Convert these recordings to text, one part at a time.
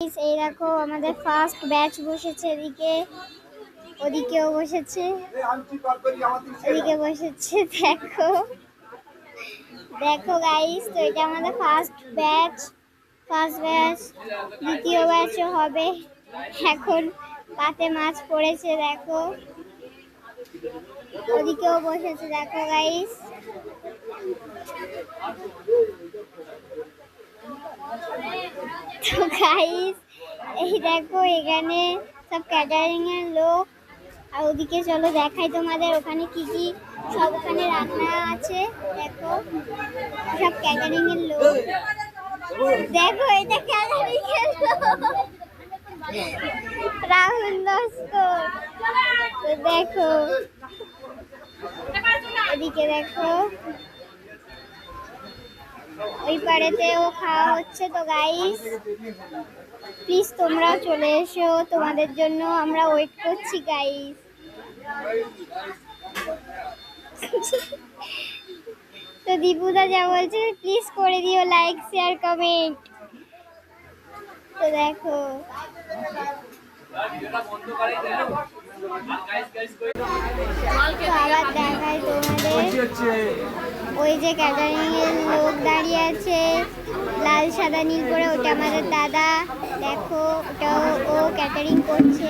Guys, এই দেখো আমাদের ফার্স্ট ব্যাচ বসেছে এদিকে, ওদিকেও বসেছে, এদিকে বসেছে। দেখো দেখো গাইস, তো এটা আমাদের ফার্স্ট ব্যাচ, দ্বিতীয় ব্যাচও হবে। এখন পাতে মাছ পড়েছে, দেখো ওদিকেও বসেছে। দেখো গাইস, তো গাইস এই দেখো এখানে সব ক্যাটারিং এর লোক। আর ওদিকে চলো দেখাই তোমাদের ওখানে কি কি সব ওখানে রান্না আছে। দেখো সব ক্যাটারিং এর লোক। দেখো এটা ক্যাটারিং এর লোক রাহুল লস্কর। তো দেখো এদিকে দেখো ওই পাড়েতেও খাওয়া হচ্ছে। তো গাইস প্লিজ তোমরাও চলে এসো, তোমাদের জন্য আমরা ওয়েট করছি গাইস। তো দীপুদা যা বলছে প্লিজ করে দিও লাইক শেয়ার কমেন্ট। তো দেখো আবার দেখাই তোমাদের, ওই যে ক্যাটারিং এর লোক দাঁড়িয়ে আছে লাল সাদা নীল করে, ওটা আমাদের দাদা। দেখো ওটাও ও ক্যাটারিং করছে।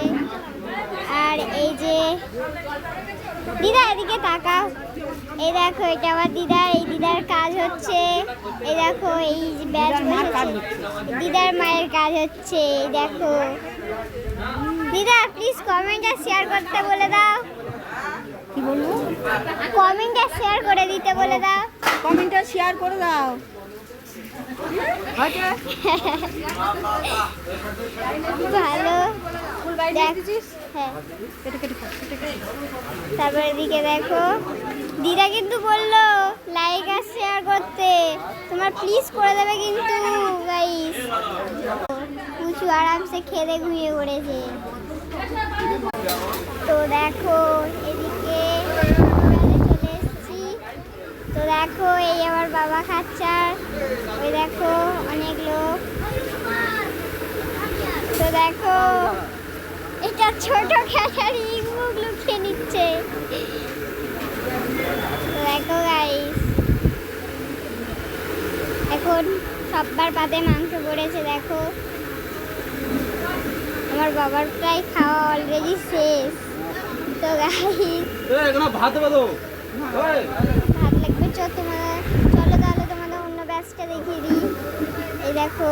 আর এই যে দিদা এদিকে তাকাও, এই দেখো এটা আমার দিদা, এই দিদার কাজ হচ্ছে। এই দেখো এই ব্যাচ বসেছে, দিদার মায়ের কাজ হচ্ছে। এই দেখো দিদা প্লিজ কমেন্ট আর শেয়ার করতে বলে দাও। কি বলবো? কমেন্ট আর শেয়ার করে দিতে বলে দাও। কমেন্টটা শেয়ার করে দাও। ভালো দেখছিস? হ্যাঁ, তারপর এদিকে দেখো দিদা কিন্তু বললো লাইক আর শেয়ার করতে, তোমরা প্লিজ করে দেবে কিন্তু গাইস। কুচু আরামসে খেতে ঘুমিয়ে পড়েছে। তো দেখো এদিকে চলে এসেছি। তো দেখো এই আমার বাবা খাচ্চার, ওই দেখো অনেক লোক। তো দেখো এটা ছোট ক্যাটারিং, মুখ লুকিয়ে নিচ্ছে। তো দেখো গাইস এখন সব্বার পাতে মাংস পড়েছে। দেখো আমার বাবার প্রায় খাওয়া অলরেডি শেষ। তো গাইস ভাত লাগবে, চলো তাহলে তোমাদের অন্য ব্যাচটা দেখিয়ে দিই। এই দেখো